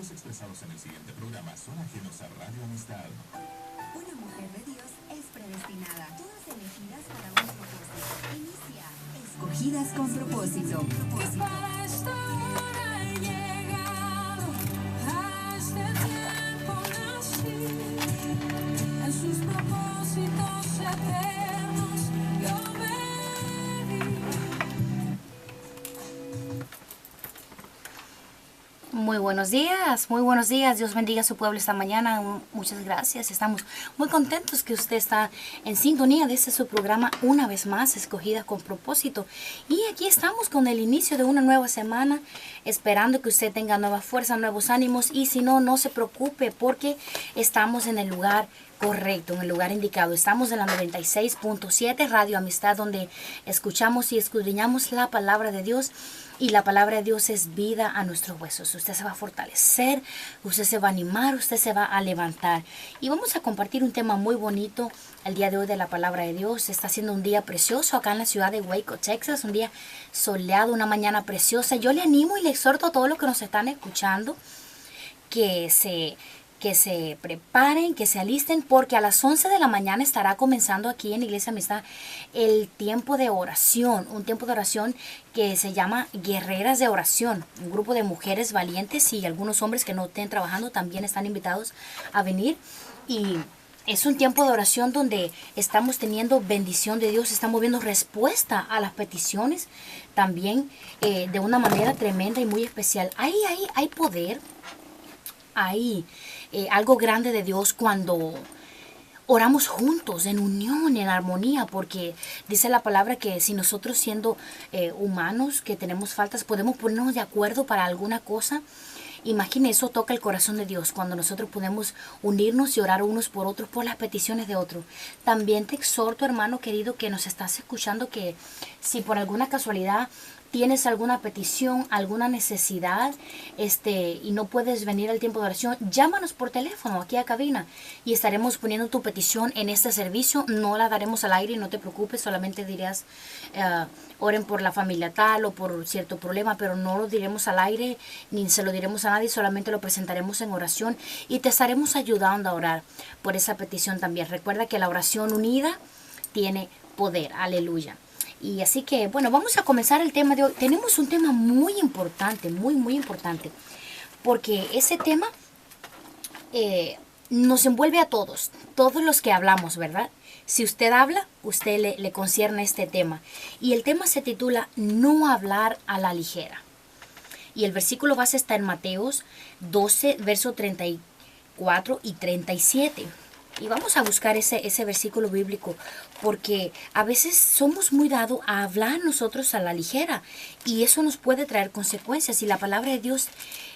sentimientos expresados en el siguiente programa son ajenos a Radio Amistad. Una mujer de Dios es predestinada, todas elegidas para un propósito. Inicia Escogidas con propósito. Para esta hora he llegado, a este tiempo nací, en sus propósitos eternos yo me vi. Muy buenos días, Dios bendiga a su pueblo esta mañana, muchas gracias, estamos muy contentos que usted está en sintonía de este su programa una vez más, Escogida con propósito, y aquí estamos con el inicio de una nueva semana, esperando que usted tenga nueva fuerza, nuevos ánimos, y si no, no se preocupe porque estamos en el lugar correcto, en el lugar indicado. Estamos en la 96.7 Radio Amistad, donde escuchamos y escudriñamos la palabra de Dios. Y la palabra de Dios es vida a nuestros huesos. Usted se va a fortalecer, usted se va a animar, usted se va a levantar. Y vamos a compartir un tema muy bonito el día de hoy de la palabra de Dios. Está siendo un día precioso acá en la ciudad de Waco, Texas. Un día soleado, una mañana preciosa. Yo le animo y le exhorto a todos los que nos están escuchando que se preparen, que se alisten, porque a las 11 de la mañana estará comenzando aquí en Iglesia Amistad el tiempo de oración, un tiempo de oración que se llama Guerreras de Oración. Un grupo de mujeres valientes y algunos hombres que no estén trabajando también están invitados a venir, y es un tiempo de oración donde estamos teniendo bendición de Dios, estamos viendo respuesta a las peticiones también de una manera tremenda y muy especial. Hay poder, hay algo grande de Dios cuando oramos juntos, en unión, en armonía, porque dice la palabra que si nosotros siendo humanos, que tenemos faltas, podemos ponernos de acuerdo para alguna cosa. Imagine, eso toca el corazón de Dios cuando nosotros podemos unirnos y orar unos por otros por las peticiones de otros. También te exhorto, hermano querido, que nos estás escuchando, que si por alguna casualidad tienes alguna petición, alguna necesidad, y no puedes venir al tiempo de oración, llámanos por teléfono aquí a cabina y estaremos poniendo tu petición en este servicio. No la daremos al aire, no te preocupes, solamente dirás, oren por la familia tal o por cierto problema, pero no lo diremos al aire ni se lo diremos a nadie, solamente lo presentaremos en oración y te estaremos ayudando a orar por esa petición también. Recuerda que la oración unida tiene poder, aleluya. Y así que, bueno, vamos a comenzar el tema de hoy. Tenemos un tema muy importante, muy importante, porque ese tema nos envuelve a todos los que hablamos, ¿verdad? Si usted habla, usted le concierne este tema. Y el tema se titula No hablar a la ligera. Y el versículo base está en Mateos 12, verso 34 y 37. Y vamos a buscar ese versículo bíblico, porque a veces somos muy dados a hablar nosotros a la ligera y eso nos puede traer consecuencias. Y la palabra de Dios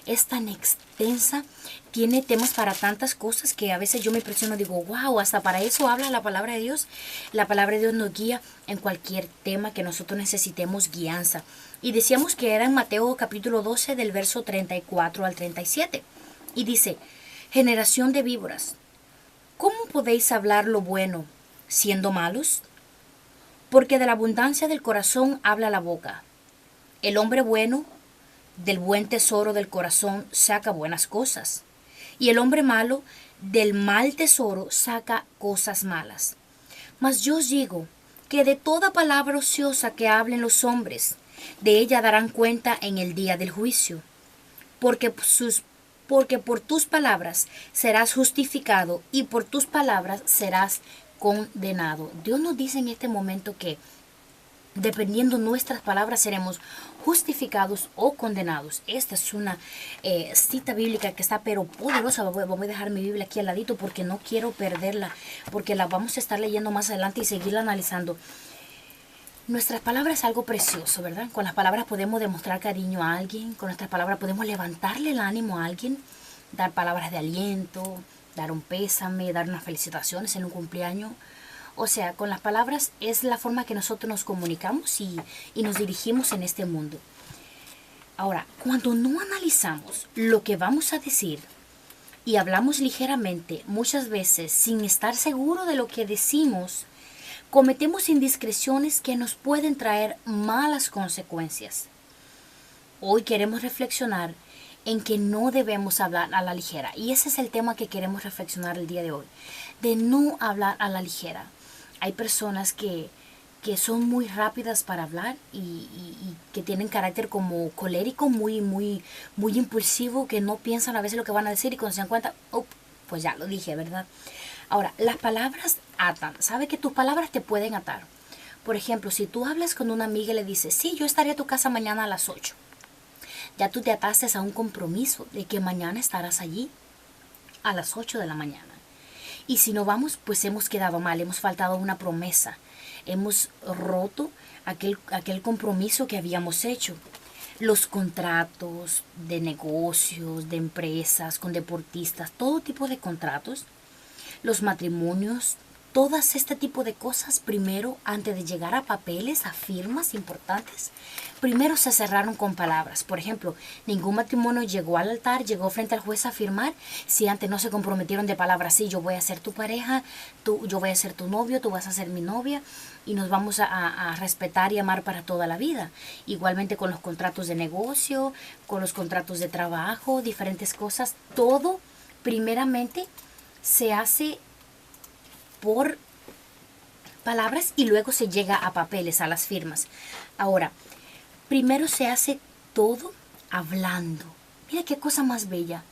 es tan extensa, tiene temas para tantas cosas que a veces yo me impresiono, digo, wow, hasta para eso habla la palabra de Dios. La palabra de Dios nos guía en cualquier tema que nosotros necesitemos guianza. Y decíamos que era en Mateo capítulo 12 del verso 34 al 37. Y dice, generación de víboras, ¿cómo podéis hablar lo bueno siendo malos? Porque de la abundancia del corazón habla la boca. El hombre bueno del buen tesoro del corazón saca buenas cosas, y el hombre malo del mal tesoro saca cosas malas. Mas yo os digo que de toda palabra ociosa que hablen los hombres, de ella darán cuenta en el día del juicio. Porque por tus palabras serás justificado y por tus palabras serás condenado. Dios nos dice en este momento que dependiendo nuestras palabras seremos justificados o condenados. Esta es una cita bíblica que está pero poderosa. Voy a dejar mi Biblia aquí al ladito porque no quiero perderla, porque la vamos a estar leyendo más adelante y seguirla analizando. Nuestras palabras es algo precioso, ¿verdad? Con las palabras podemos demostrar cariño a alguien, con nuestras palabras podemos levantarle el ánimo a alguien, dar palabras de aliento, dar un pésame, dar unas felicitaciones en un cumpleaños. O sea, con las palabras es la forma que nosotros nos comunicamos y nos dirigimos en este mundo. Ahora, cuando no analizamos lo que vamos a decir y hablamos ligeramente, muchas veces sin estar seguro de lo que decimos, cometemos indiscreciones que nos pueden traer malas consecuencias. Hoy queremos reflexionar en que no debemos hablar a la ligera. Y ese es el tema que queremos reflexionar el día de hoy. De no hablar a la ligera. Hay personas que son muy rápidas para hablar y que tienen carácter como colérico, muy impulsivo, que no piensan a veces lo que van a decir y cuando se dan cuenta, pues ya lo dije, ¿verdad? Ahora, las palabras atan. ¿Sabe que tus palabras te pueden atar? Por ejemplo, si tú hablas con una amiga y le dices, sí, yo estaré a tu casa mañana a las 8. Ya tú te ataste a un compromiso de que mañana estarás allí a las 8 de la mañana. Y si no vamos, pues hemos quedado mal, hemos faltado a una promesa. Hemos roto aquel compromiso que habíamos hecho. Los contratos de negocios, de empresas, con deportistas, todo tipo de contratos, los matrimonios, todas este tipo de cosas, primero, antes de llegar a papeles, a firmas importantes, primero se cerraron con palabras. Por ejemplo, ningún matrimonio llegó al altar, llegó frente al juez a firmar, si antes no se comprometieron de palabras. Sí, yo voy a ser tu pareja, yo voy a ser tu novio, tú vas a ser mi novia, y nos vamos a respetar y amar para toda la vida. Igualmente con los contratos de negocio, con los contratos de trabajo, diferentes cosas, todo primeramente se hace por palabras y luego se llega a papeles, a las firmas. Ahora, primero se hace todo hablando. Mira qué cosa más bella.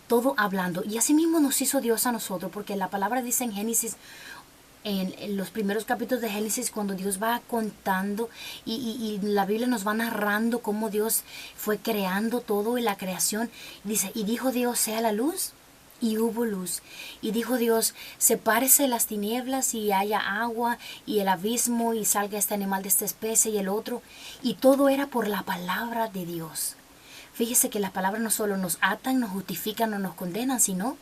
Todo hablando. Y así mismo nos hizo Dios a nosotros, porque la palabra dice en Génesis, en los primeros capítulos de Génesis, cuando Dios va contando y la Biblia nos va narrando cómo Dios fue creando todo en la creación. Dice, y dijo Dios, sea la luz. Y hubo luz. Y dijo Dios, sepárese las tinieblas y haya agua y el abismo y salga este animal de esta especie y el otro. Y todo era por la palabra de Dios. Fíjese que las palabras no solo nos atan, nos justifican o nos condenan, sino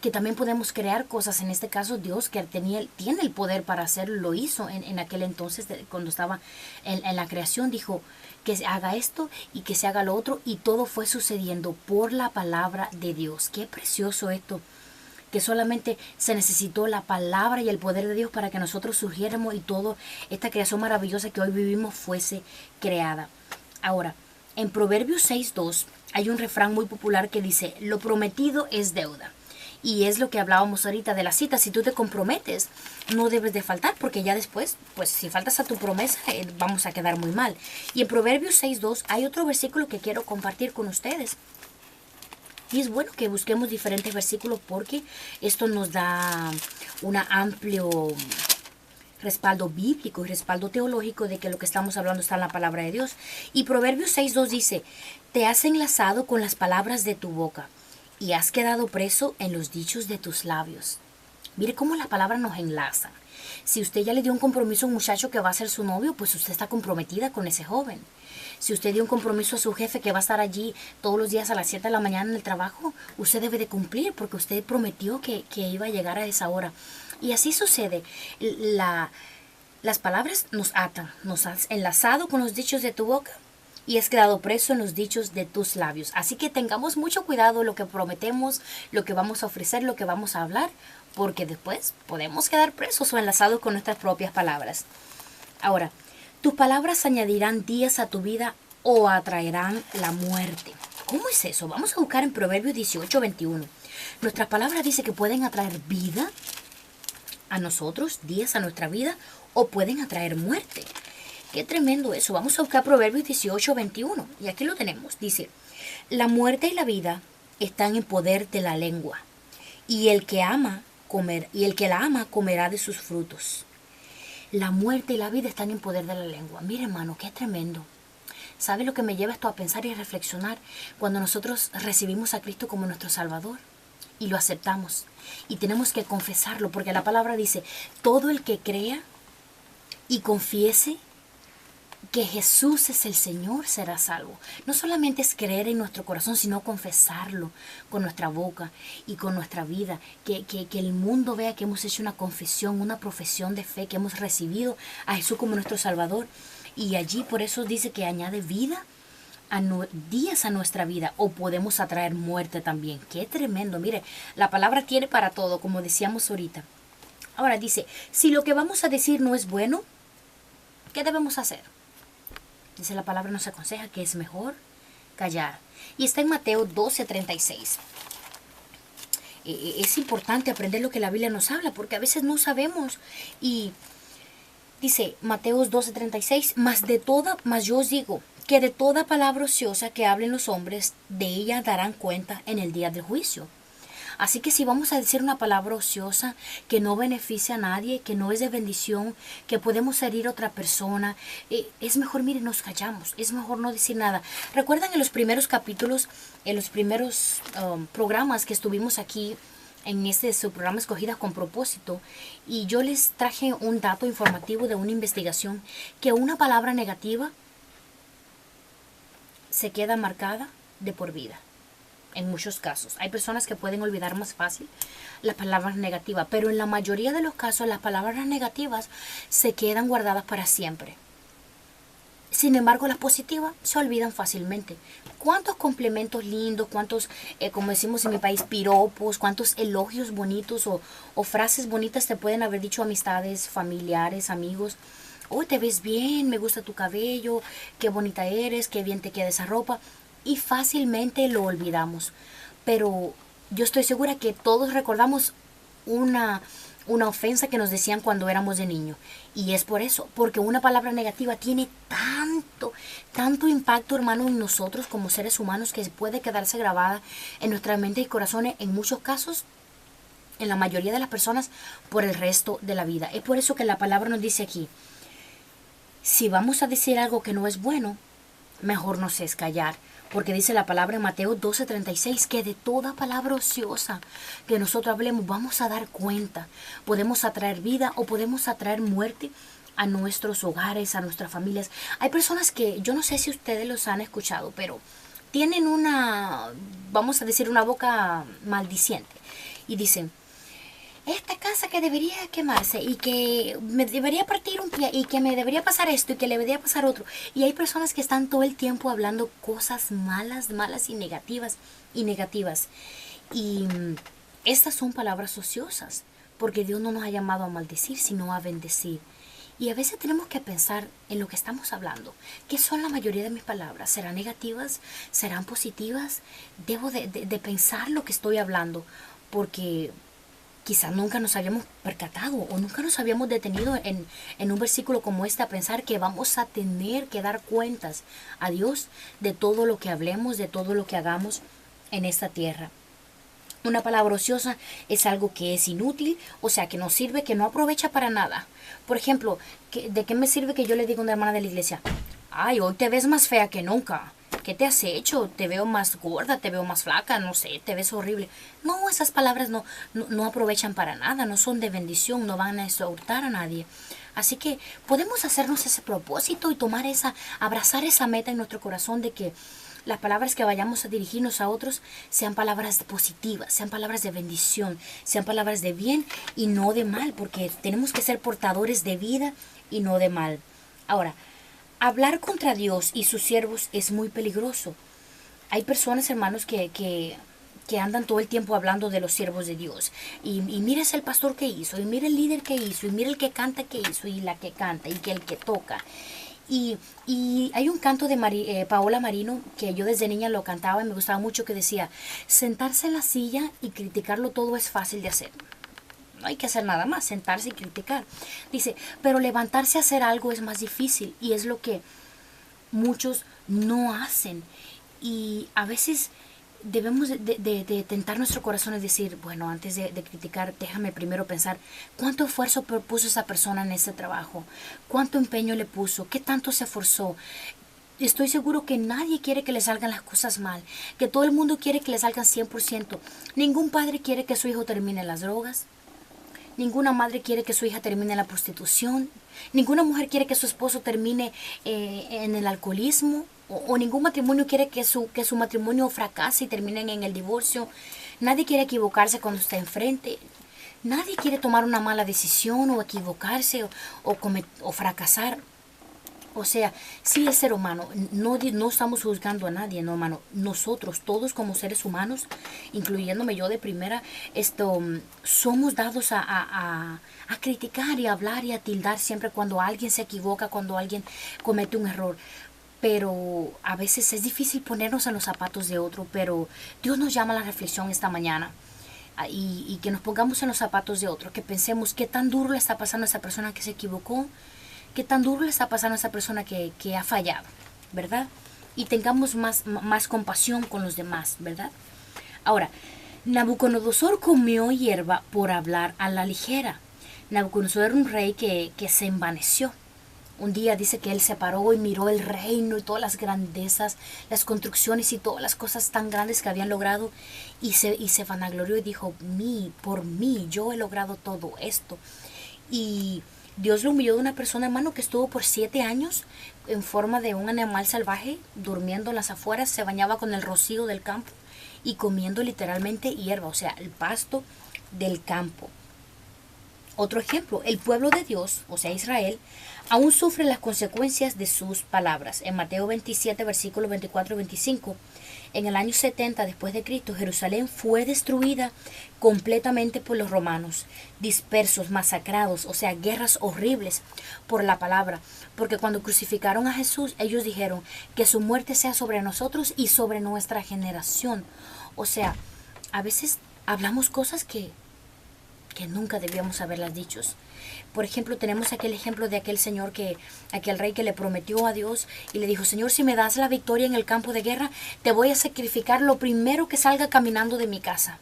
que también podemos crear cosas. En este caso, Dios, que tiene el poder para hacerlo, lo hizo en aquel entonces, cuando estaba en la creación, dijo que se haga esto y que se haga lo otro, y todo fue sucediendo por la palabra de Dios. Qué precioso esto, que solamente se necesitó la palabra y el poder de Dios para que nosotros surgiéramos y toda esta creación maravillosa que hoy vivimos fuese creada. Ahora, en Proverbios 6:2 hay un refrán muy popular que dice, lo prometido es deuda. Y es lo que hablábamos ahorita de la cita. Si tú te comprometes, no debes de faltar, porque ya después, pues si faltas a tu promesa, vamos a quedar muy mal. Y en Proverbios 6:2 hay otro versículo que quiero compartir con ustedes. Y es bueno que busquemos diferentes versículos, porque esto nos da un amplio respaldo bíblico y respaldo teológico de que lo que estamos hablando está en la palabra de Dios. Y Proverbios 6:2 dice, te has enlazado con las palabras de tu boca y has quedado preso en los dichos de tus labios. Mire cómo la palabra nos enlaza. Si usted ya le dio un compromiso a un muchacho que va a ser su novio, pues usted está comprometida con ese joven. Si usted dio un compromiso a su jefe que va a estar allí todos los días a las 7 de la mañana en el trabajo, usted debe de cumplir, porque usted prometió que iba a llegar a esa hora. Y así sucede. Las palabras nos atan, nos has enlazado con los dichos de tu boca y has quedado preso en los dichos de tus labios. Así que tengamos mucho cuidado lo que prometemos, lo que vamos a ofrecer, lo que vamos a hablar, porque después podemos quedar presos o enlazados con nuestras propias palabras. Ahora, tus palabras añadirán días a tu vida o atraerán la muerte. ¿Cómo es eso? Vamos a buscar en Proverbios 18:21. Nuestras palabras dice que pueden atraer vida a nosotros, días a nuestra vida, o pueden atraer muerte. Qué tremendo eso. Vamos a buscar Proverbios 18:21. Y aquí lo tenemos. Dice, la muerte y la vida están en poder de la lengua, y el que la ama comerá de sus frutos. La muerte y la vida están en poder de la lengua. Mire, hermano, qué tremendo. ¿Sabe lo que me lleva esto a pensar y a reflexionar? Cuando nosotros recibimos a Cristo como nuestro Salvador y lo aceptamos. Y tenemos que confesarlo, porque la palabra dice, todo el que crea y confiese que Jesús es el Señor será salvo. No solamente es creer en nuestro corazón, sino confesarlo con nuestra boca y con nuestra vida. Que el mundo vea que hemos hecho una confesión, una profesión de fe, que hemos recibido a Jesús como nuestro Salvador. Y allí por eso dice que añade vida días a nuestra vida, o podemos atraer muerte también. Qué tremendo. Mire, la palabra tiene para todo, como decíamos ahorita. Ahora dice, si lo que vamos a decir no es bueno, ¿qué debemos hacer? Dice la palabra, nos aconseja que es mejor callar. Y está en Mateo 12:36. Es importante aprender lo que la Biblia nos habla, porque a veces no sabemos. Y dice Mateo 12:36, mas yo os digo que de toda palabra ociosa que hablen los hombres, de ella darán cuenta en el día del juicio. Así que si vamos a decir una palabra ociosa que no beneficia a nadie, que no es de bendición, que podemos herir a otra persona, es mejor, miren, nos callamos, es mejor no decir nada. ¿Recuerdan en los primeros capítulos, en los primeros programas que estuvimos aquí en su programa Escogida con Propósito? Y yo les traje un dato informativo de una investigación que una palabra negativa se queda marcada de por vida. En muchos casos. Hay personas que pueden olvidar más fácil las palabras negativas, pero en la mayoría de los casos las palabras negativas se quedan guardadas para siempre. Sin embargo, las positivas se olvidan fácilmente. ¿Cuántos complementos lindos, cuántos, como decimos en mi país, piropos, cuántos elogios bonitos o frases bonitas te pueden haber dicho amistades, familiares, amigos? Hoy te ves bien, me gusta tu cabello, qué bonita eres, qué bien te queda esa ropa. Y fácilmente lo olvidamos. Pero yo estoy segura que todos recordamos una ofensa que nos decían cuando éramos de niño. Y es por eso, porque una palabra negativa tiene tanto impacto, hermano, en nosotros como seres humanos, que puede quedarse grabada en nuestra mente y corazones, en muchos casos, en la mayoría de las personas, por el resto de la vida. Es por eso que la palabra nos dice aquí, si vamos a decir algo que no es bueno, mejor nos es callar. Porque dice la palabra en Mateo 12:36 que de toda palabra ociosa que nosotros hablemos vamos a dar cuenta. Podemos atraer vida o podemos atraer muerte a nuestros hogares, a nuestras familias. Hay personas que, yo no sé si ustedes los han escuchado, pero tienen vamos a decir, una boca maldiciente. Y dicen, esta casa que debería quemarse y que me debería partir un pie y que me debería pasar esto y que le debería pasar otro. Y hay personas que están todo el tiempo hablando cosas malas y negativas. Y estas son palabras ociosas, porque Dios no nos ha llamado a maldecir, sino a bendecir. Y a veces tenemos que pensar en lo que estamos hablando. ¿Qué son la mayoría de mis palabras? ¿Serán negativas? ¿Serán positivas? Debo de pensar lo que estoy hablando, porque quizás nunca nos habíamos percatado o nunca nos habíamos detenido en un versículo como este a pensar que vamos a tener que dar cuentas a Dios de todo lo que hablemos, de todo lo que hagamos en esta tierra. Una palabra ociosa es algo que es inútil, o sea, que no sirve, que no aprovecha para nada. Por ejemplo, ¿de qué me sirve que yo le diga a una hermana de la iglesia, ay, hoy te ves más fea que nunca? ¿Qué te has hecho? Te veo más gorda, te veo más flaca, no sé, te ves horrible. No, esas palabras no aprovechan para nada, no son de bendición, no van a exhortar a nadie. Así que podemos hacernos ese propósito y abrazar esa meta en nuestro corazón de que las palabras que vayamos a dirigirnos a otros sean palabras positivas, sean palabras de bendición, sean palabras de bien y no de mal, porque tenemos que ser portadores de vida y no de mal. Ahora, hablar contra Dios y sus siervos es muy peligroso. Hay personas, hermanos, que andan todo el tiempo hablando de los siervos de Dios. Y mira el pastor que hizo, y mira el líder que hizo, y mira el que canta que hizo, y la que canta, y que el que toca. Y hay un canto de Paola Marino que yo desde niña lo cantaba y me gustaba mucho, que decía, sentarse en la silla y criticarlo todo es fácil de hacer. No hay que hacer nada más, sentarse y criticar. Dice, pero levantarse a hacer algo es más difícil y es lo que muchos no hacen. Y a veces debemos de tentar nuestro corazón y decir, bueno, antes de criticar, déjame primero pensar cuánto esfuerzo puso esa persona en ese trabajo, cuánto empeño le puso, qué tanto se esforzó. Estoy seguro que nadie quiere que le salgan las cosas mal, que todo el mundo quiere que le salgan 100%. Ningún padre quiere que su hijo termine en las drogas. Ninguna madre quiere que su hija termine en la prostitución. Ninguna mujer quiere que su esposo termine en el alcoholismo. O ningún matrimonio quiere que su matrimonio fracase y terminen en el divorcio. Nadie quiere equivocarse cuando está enfrente. Nadie quiere tomar una mala decisión o equivocarse o fracasar. O sea, sí es ser humano. No estamos juzgando a nadie, no, hermano. Nosotros, todos como seres humanos, incluyéndome yo de primera, somos dados a criticar y a hablar y a tildar siempre cuando alguien se equivoca, cuando alguien comete un error. pero a veces es difícil ponernos en los zapatos de otro, pero Dios nos llama a la reflexión esta mañana. Y que nos pongamos en los zapatos de otro, que pensemos qué tan duro le está pasando a esa persona que se equivocó, qué tan duro le está pasando a esa persona que ha fallado, ¿verdad? Y tengamos más compasión con los demás, ¿verdad? Ahora, Nabucodonosor comió hierba por hablar a la ligera. Nabucodonosor era un rey que se envaneció. Un día dice que él se paró y miró el reino y todas las grandezas, las construcciones y todas las cosas tan grandes que habían logrado y se vanaglorió y dijo, por mí, yo he logrado todo esto. Y Dios lo humilló de una persona, hermano, que estuvo por 7 años en forma de un animal salvaje, durmiendo en las afueras, se bañaba con el rocío del campo y comiendo literalmente hierba, o sea, el pasto del campo. Otro ejemplo, el pueblo de Dios, o sea Israel, aún sufre las consecuencias de sus palabras. En Mateo 27, versículos 24 y 25, en el año 70 después de Cristo, Jerusalén fue destruida completamente por los romanos, dispersos, masacrados, o sea, guerras horribles por la palabra. Porque cuando crucificaron a Jesús, ellos dijeron que su muerte sea sobre nosotros y sobre nuestra generación. O sea, a veces hablamos cosas que nunca debíamos haberlas dicho. Por ejemplo, tenemos aquel ejemplo de aquel rey que le prometió a Dios y le dijo, Señor, si me das la victoria en el campo de guerra, te voy a sacrificar lo primero que salga caminando de mi casa.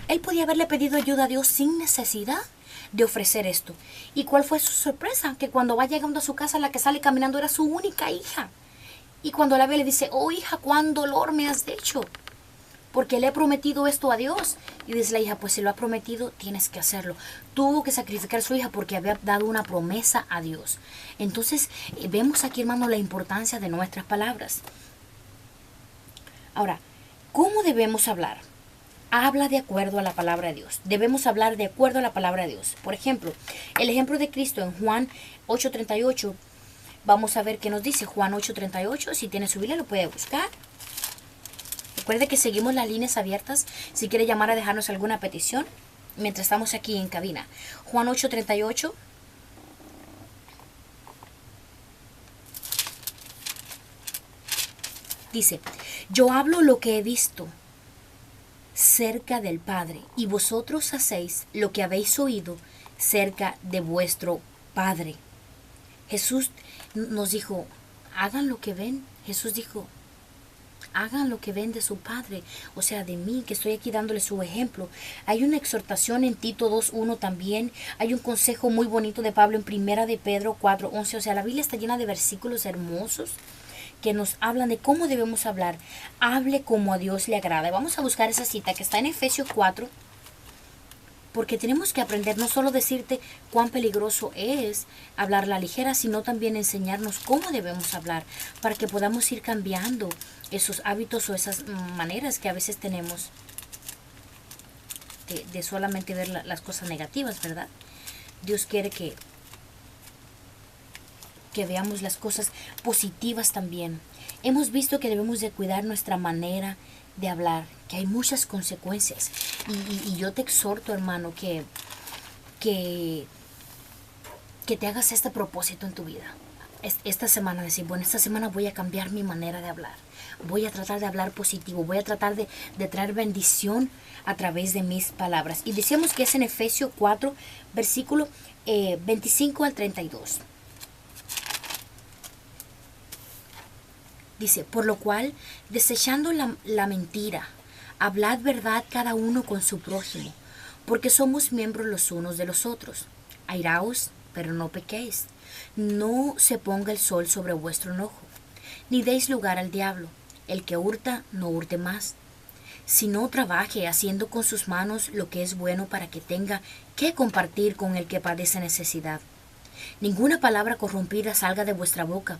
Él podía haberle pedido ayuda a Dios sin necesidad de ofrecer esto. ¿Y cuál fue su sorpresa? Que cuando va llegando a su casa, la que sale caminando era su única hija. Y cuando la ve le dice, oh hija, cuán dolor me has hecho, porque le he prometido esto a Dios. Y dice la hija, pues si lo ha prometido, tienes que hacerlo. Tuvo que sacrificar a su hija porque había dado una promesa a Dios. Entonces, vemos aquí, hermano, la importancia de nuestras palabras. Ahora, ¿cómo debemos hablar? Habla de acuerdo a la palabra de Dios. Debemos hablar de acuerdo a la palabra de Dios. Por ejemplo, el ejemplo de Cristo en Juan 8:38. Vamos a ver qué nos dice Juan 8:38. Si tiene su Biblia, lo puede buscar. Recuerde que seguimos las líneas abiertas si quiere llamar a dejarnos alguna petición mientras estamos aquí en cabina. Juan 8:38. Dice, yo hablo lo que he visto cerca del Padre, y vosotros hacéis lo que habéis oído cerca de vuestro Padre. Jesús nos dijo, hagan lo que ven. Jesús dijo, hagan lo que ven de su Padre, o sea, de mí, que estoy aquí dándole su ejemplo. Hay una exhortación en Tito 2:1 también. Hay un consejo muy bonito de Pablo en Primera de Pedro 4:11. O sea, la Biblia está llena de versículos hermosos que nos hablan de cómo debemos hablar. Hable como a Dios le agrada. Y vamos a buscar esa cita que está en Efesios 4, porque tenemos que aprender no solo decirte cuán peligroso es hablar la ligera, sino también enseñarnos cómo debemos hablar para que podamos ir cambiando esos hábitos o esas maneras que a veces tenemos de solamente ver las cosas negativas, ¿verdad? Dios quiere que veamos las cosas positivas también. Hemos visto que debemos de cuidar nuestra manera de hablar, que hay muchas consecuencias. Y yo te exhorto, hermano, que te hagas este propósito en tu vida. Esta semana decir, bueno, esta semana voy a cambiar mi manera de hablar. Voy a tratar de hablar positivo. Voy a tratar de traer bendición a través de mis palabras. Y decíamos que es en Efesios 4, versículo 25 al 32. Dice, por lo cual, desechando la mentira, hablad verdad cada uno con su prójimo, porque somos miembros los unos de los otros. Airaos, pero no pequéis. No se ponga el sol sobre vuestro enojo, ni deis lugar al diablo. El que hurta, no hurte más, sino trabaje haciendo con sus manos lo que es bueno para que tenga que compartir con el que padece necesidad. Ninguna palabra corrompida salga de vuestra boca,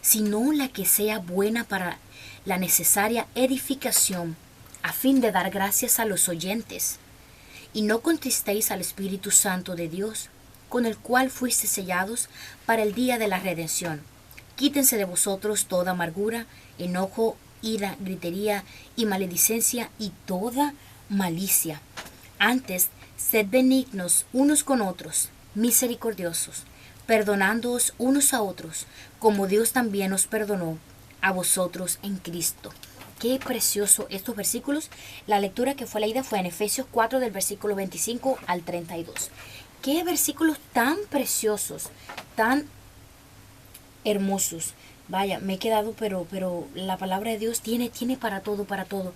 sino la que sea buena para la necesaria edificación, a fin de dar gracias a los oyentes. Y no contristéis al Espíritu Santo de Dios, con el cual fuisteis sellados para el día de la redención. Quítense de vosotros toda amargura, enojo, ira, gritería y maledicencia y toda malicia. Antes, sed benignos unos con otros, misericordiosos, perdonándoos unos a otros, como Dios también os perdonó a vosotros en Cristo. Qué precioso estos versículos. La lectura que fue leída fue en Efesios 4 del versículo 25 al 32. Qué versículos tan preciosos, tan hermosos. Vaya, me he quedado, pero la palabra de Dios tiene para todo, para todo.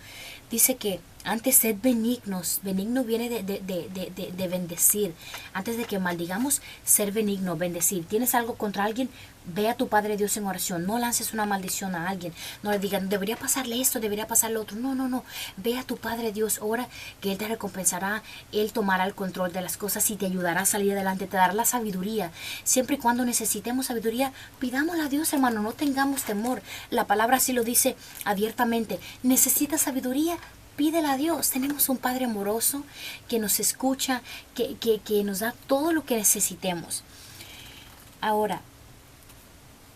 Dice que antes sed benignos. Benigno viene de bendecir. Antes de que maldigamos, ser benigno, bendecir. ¿Tienes algo contra alguien? Ve a tu Padre Dios en oración. No lances una maldición a alguien. No le digan, debería pasarle esto, debería pasarle otro. No. Ve a tu Padre Dios, ora, que Él te recompensará. Él tomará el control de las cosas y te ayudará a salir adelante. Te dará la sabiduría. Siempre y cuando necesitemos sabiduría, pidámosla a Dios, hermano. No tengamos temor. La palabra así lo dice abiertamente. ¿Necesitas sabiduría? Pídela a Dios. Tenemos un Padre amoroso que nos escucha, que nos da todo lo que necesitemos. Ahora,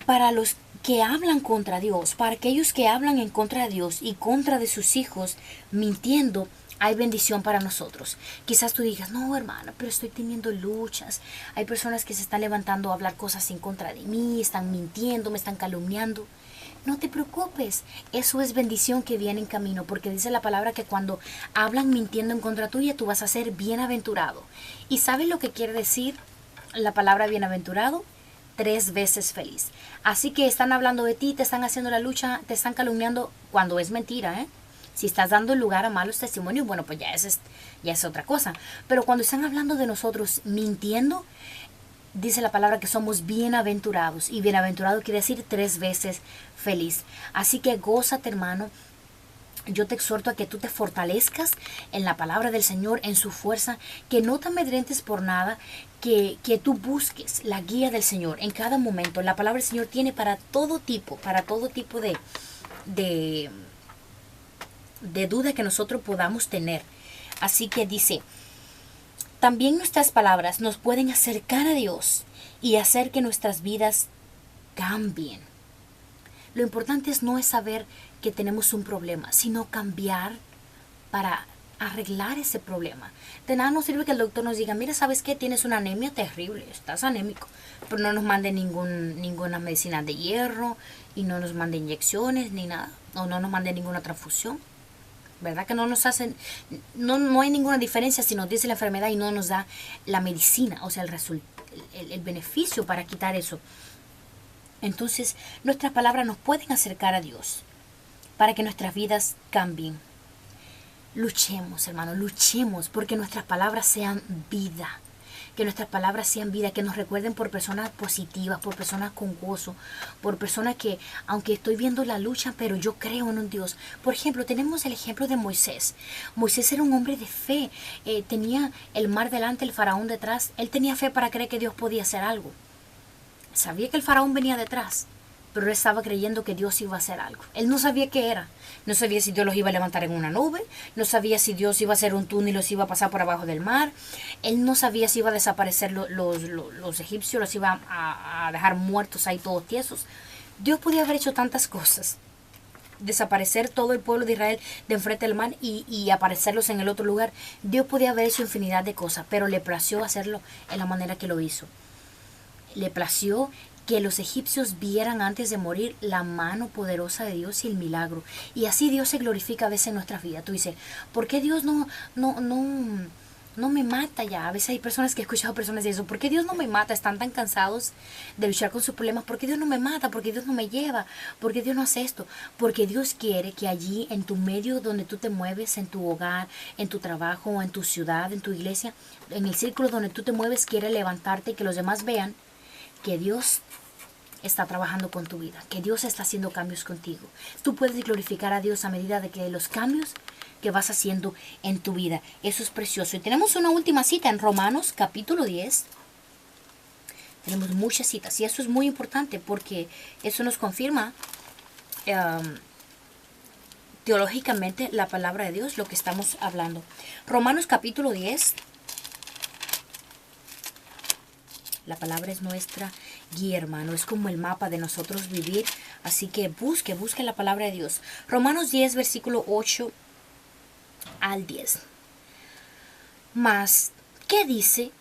para los que hablan contra Dios, para aquellos que hablan en contra de Dios y contra de sus hijos, mintiendo, hay bendición para nosotros. Quizás tú digas, no, hermana, pero estoy teniendo luchas. Hay personas que se están levantando a hablar cosas en contra de mí, están mintiendo, me están calumniando. No te preocupes, eso es bendición que viene en camino, porque dice la palabra que cuando hablan mintiendo en contra tuya, tú vas a ser bienaventurado. ¿Y sabes lo que quiere decir la palabra bienaventurado? 3 veces feliz. Así que están hablando de ti, te están haciendo la lucha, te están calumniando cuando es mentira, ¿eh? Si estás dando lugar a malos testimonios, bueno, pues ya es otra cosa. Pero cuando están hablando de nosotros mintiendo, dice la palabra que somos bienaventurados. Y bienaventurado quiere decir 3 veces feliz. Así que gózate, hermano. Yo te exhorto a que tú te fortalezcas en la palabra del Señor, en su fuerza, que no te amedrentes por nada, que tú busques la guía del Señor en cada momento. La palabra del Señor tiene para todo tipo de duda que nosotros podamos tener. Así que dice, también nuestras palabras nos pueden acercar a Dios y hacer que nuestras vidas cambien. Lo importante no es saber que tenemos un problema, sino cambiar para arreglar ese problema. De nada nos sirve que el doctor nos diga, mira, ¿sabes qué? Tienes una anemia terrible, estás anémico, pero no nos mande ninguna medicina de hierro y no nos mande inyecciones ni nada, o no nos mande ninguna transfusión. ¿Verdad que no nos hacen, no hay ninguna diferencia si nos dice la enfermedad y no nos da la medicina, o sea, el beneficio para quitar eso? Entonces, nuestras palabras nos pueden acercar a Dios para que nuestras vidas cambien. Luchemos, hermano, luchemos porque nuestras palabras sean vida. Que nuestras palabras sean vida, que nos recuerden por personas positivas, por personas con gozo, por personas que, aunque estoy viendo la lucha, pero yo creo en un Dios. Por ejemplo, tenemos el ejemplo de Moisés. Moisés era un hombre de fe. Tenía el mar delante, el faraón detrás. Él tenía fe para creer que Dios podía hacer algo. Sabía que el faraón venía detrás, pero él estaba creyendo que Dios iba a hacer algo. Él no sabía qué era. No sabía si Dios los iba a levantar en una nube. No sabía si Dios iba a hacer un túnel y los iba a pasar por abajo del mar. Él no sabía si iba a desaparecer los egipcios, los iba a dejar muertos ahí todos tiesos. Dios podía haber hecho tantas cosas. Desaparecer todo el pueblo de Israel de enfrente del mar y aparecerlos en el otro lugar. Dios podía haber hecho infinidad de cosas, pero le plació hacerlo en la manera que lo hizo. Le plació que los egipcios vieran antes de morir la mano poderosa de Dios y el milagro. Y así Dios se glorifica a veces en nuestras vidas. Tú dices, ¿por qué Dios no me mata ya? A veces hay personas que he escuchado personas de eso. ¿Por qué Dios no me mata? Están tan cansados de luchar con sus problemas. ¿Por qué Dios no me mata? ¿Por qué Dios no me lleva? ¿Por qué Dios no hace esto? Porque Dios quiere que allí, en tu medio donde tú te mueves, en tu hogar, en tu trabajo, en tu ciudad, en tu iglesia, en el círculo donde tú te mueves, quiere levantarte y que los demás vean que Dios está trabajando con tu vida, que Dios está haciendo cambios contigo. Tú puedes glorificar a Dios a medida de que los cambios que vas haciendo en tu vida. Eso es precioso. Y tenemos una última cita en Romanos capítulo 10. Tenemos muchas citas y eso es muy importante porque eso nos confirma teológicamente la palabra de Dios, lo que estamos hablando. Romanos capítulo 10. La palabra es nuestra guía, hermano. Es como el mapa de nosotros vivir. Así que busque la palabra de Dios. Romanos 10, versículo 8 al 10. Mas, ¿qué dice?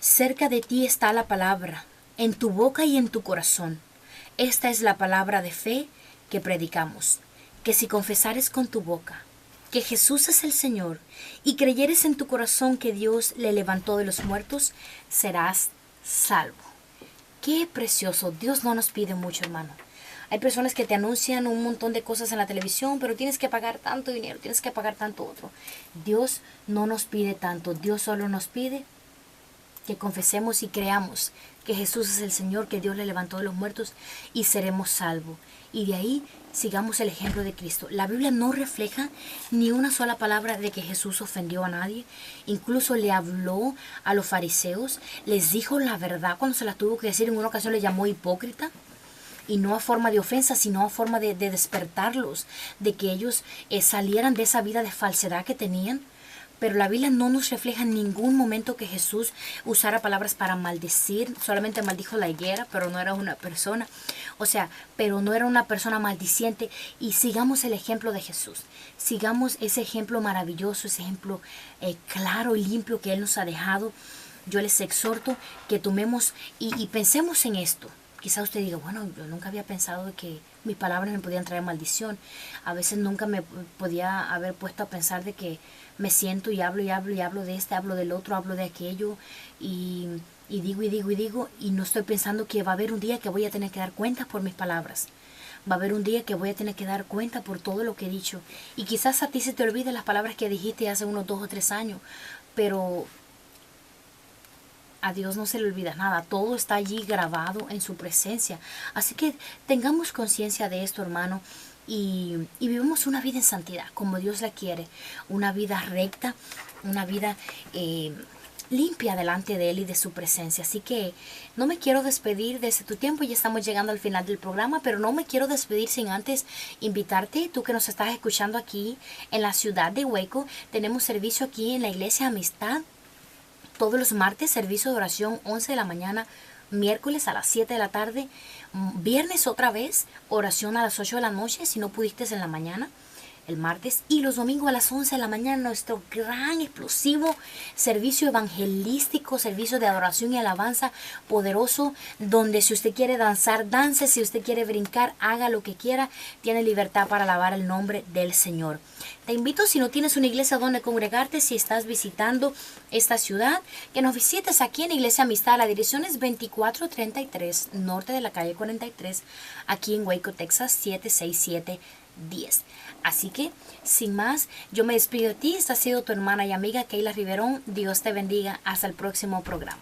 Cerca de ti está la palabra, en tu boca y en tu corazón. Esta es la palabra de fe que predicamos, que si confesares con tu boca que Jesús es el Señor y creyeres en tu corazón que Dios le levantó de los muertos, serás salvo. Qué precioso. Dios no nos pide mucho, hermano. Hay personas que te anuncian un montón de cosas en la televisión, pero tienes que pagar tanto dinero, tienes que pagar tanto otro. Dios no nos pide tanto. Dios solo nos pide que confesemos y creamos que Jesús es el Señor, que Dios le levantó de los muertos y seremos salvos. Y de ahí sigamos el ejemplo de Cristo. La Biblia no refleja ni una sola palabra de que Jesús ofendió a nadie. Incluso le habló a los fariseos, les dijo la verdad cuando se la tuvo que decir. En una ocasión le llamó hipócrita. Y no a forma de ofensa, sino a forma de despertarlos, de que ellos salieran de esa vida de falsedad que tenían. Pero la Biblia no nos refleja en ningún momento que Jesús usara palabras para maldecir. Solamente maldijo la higuera, pero no era una persona. O sea, pero no era una persona maldiciente. Y sigamos el ejemplo de Jesús. Sigamos ese ejemplo maravilloso, ese ejemplo claro y limpio que Él nos ha dejado. Yo les exhorto que tomemos y pensemos en esto. Quizá usted diga, bueno, yo nunca había pensado de que mis palabras me podían traer maldición. A veces nunca me podía haber puesto a pensar de que me siento y hablo y hablo y hablo de este, hablo del otro, hablo de aquello y digo y no estoy pensando que va a haber un día que voy a tener que dar cuentas por mis palabras. Va a haber un día que voy a tener que dar cuenta por todo lo que he dicho. Y quizás a ti se te olviden las palabras que dijiste hace unos 2 o 3 años, pero a Dios no se le olvida nada, todo está allí grabado en su presencia. Así que tengamos conciencia de esto, hermano, y vivamos una vida en santidad, como Dios la quiere, una vida recta, una vida limpia delante de Él y de su presencia. Así que no me quiero despedir desde tu tiempo, ya estamos llegando al final del programa, pero no me quiero despedir sin antes invitarte, tú que nos estás escuchando aquí en la ciudad de Waco. Tenemos servicio aquí en la Iglesia Amistad. Todos los martes, servicio de oración 11 de la mañana, miércoles a las 7 de la tarde, viernes otra vez, oración a las 8 de la noche, si no pudiste en la mañana, el martes, y los domingos a las 11 de la mañana, nuestro gran, explosivo servicio evangelístico, servicio de adoración y alabanza poderoso, donde si usted quiere danzar, dance, si usted quiere brincar, haga lo que quiera, tiene libertad para alabar el nombre del Señor. Te invito, si no tienes una iglesia donde congregarte, si estás visitando esta ciudad, que nos visites aquí en Iglesia Amistad. La dirección es 2433, norte de la calle 43, aquí en Waco, Texas, 76710. Así que, sin más, yo me despido de ti. Esta ha sido tu hermana y amiga Keila Riverón. Dios te bendiga. Hasta el próximo programa.